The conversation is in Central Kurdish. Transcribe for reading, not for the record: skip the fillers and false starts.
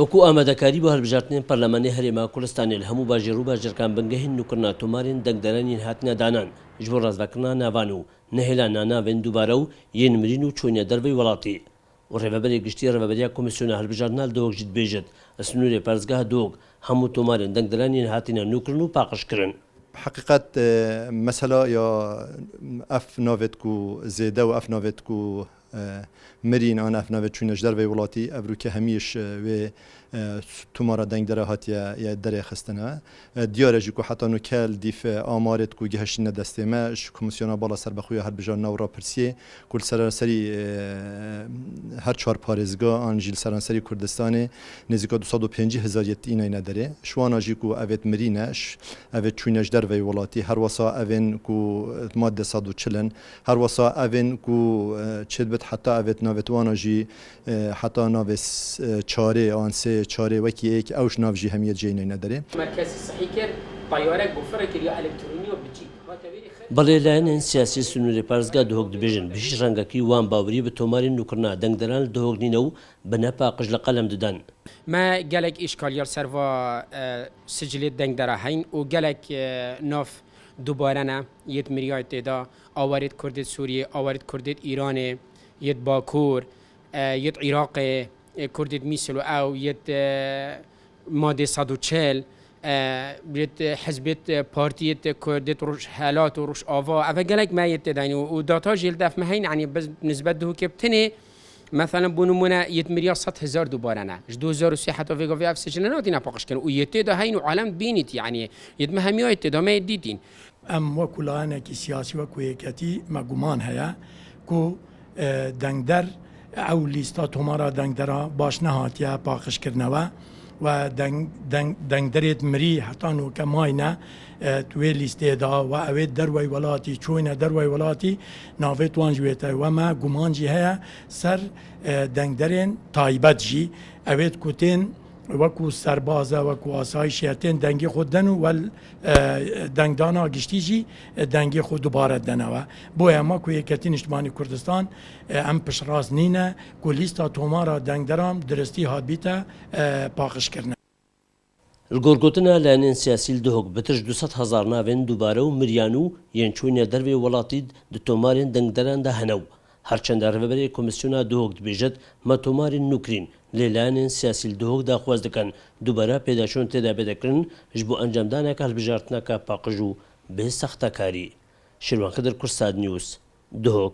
وەکو ئامادەکاری بۆ هەڵبژاردننی پەرلەمانی هەرێما کوردستانی لە هەموو باژێر و باژێرکان بنگەهین نوکردنا تۆمارین دەنگدەرانین هاتنە دانان ji بۆ ڕازدەکردنا ناوان و نەهێلانا ناوێن دووبارە و یەنمرین و چوونە دەربەی وڵاتی و ڕێبەبەری گشتی ڕێبەبەریە کۆمیسیۆنە هەڵبژاردننا لە دۆخ بێژێت ئەسنوورێ پارێزگا دۆخ هەموو تۆمارین دەنگدەرانین هاتینە نوکردن و پاقشکردن. حقیقت مثلا یا اف ناوت کو زیده و اف ناوت کو مرین آن اف ناوت چونش در وی ولاتی ابرو که همیش و تومارا دنگ دره هاتیه یا دره خستنه دیاره جو که حتی نکل دیف آمارت کو گهشین دسته ماش کمیسیونا بالا سر بخوی هر بجار نورا پرسیه کل سرانسری هر چهار پارێزگا آن جیل سرانسری کردستان نزدیک 250,000 اینا نداره شوانا جی کو اوت مرینش اوت چونش در وی ولاتی هر وسا اوین کو ماده 140 هر وسا اوین کو چدبت حتی اوت ناوتوانا جی حتی ناوس چاره آن سه چاره وکی یک اوش نافجی همیت جینه نداره. مرکز صحی کرد طیاره گفره یا الکترونی و بچی. بەڵێ لایەنێن سیاسی سنووری پارێزگا دۆخ دەبێژن بەشیش ڕەنگەکەی وان باوەری بە تۆماری نوکردنا دەنگدەران لە دۆخ نینە و بە نەپاقش لە قەلەم دەدان. ما gelek işgalyar serva sicilê dengdera heyn û gelek nav dubarene yet miryayê têda awerêt Kurdê Sûriyê, awerêt Kurdê Îranê, yet Bakur, yet Iraqê, Kurdê Mîsil û ew yet madê 140 بريت حزبت بارتيت كردت روش حالات وروش آوا أفا جالك ما يتدين وداتا جيل داف مهين يعني بس بالنسبة له كبتني مثلا بنمونا يتمريا 100,000 دوبارنا 2003 حتى في قفيا في سجنات هنا باقش كانوا ويتدا هين وعالم بينت يعني يتمهميا يتدا ما يديتين أم وكلانا كسياسي وكويكتي مجموعان هيا كو دنگدر أو ليستات همارا دنگدرا باش نهاتيا باقش كرنوا و دنگدرت مری حتی نو کماینا توی لیسته دا و اوید دروی ولاتی چوینه دروی ولاتی ناوید وانجویته و ما گمانجی هیا سر دنگدرین تایبت جی اوید کتین وکو سربازه وکو آسایشیتین دنگی خود دنو و دنگدانا گشتی جی دنگی خود دوباره دنوه بوی اما که یکتین اجتماعی کردستان ام پشراز نینه که لیستا تومارا دنگدرام درستی هاد بیتا پاقش کرنه الگۆڕگۆتنە لایەنێن سیاسی دۆخ بەترش 200,000 ناوێن دووبارە و مریان و یەن چوونە دەروێ وڵاتی تۆمارین دەنگدەراندا هەنە و هەرچەندە ڕێبەبەری کۆمیسیۆنا دۆخ دەبێژێت مە تۆمارین نوکرین لێلایەنێن سیاسی دۆخ داخواز دەکەن دووبارە پێداچوون تێدا بێدەکردن ژ بۆ ئەنجامدانێکە هەڵبژاردنەکە پاقژ و بێ سەختەکاری. شێروان خدر کورساد نیوز دۆخ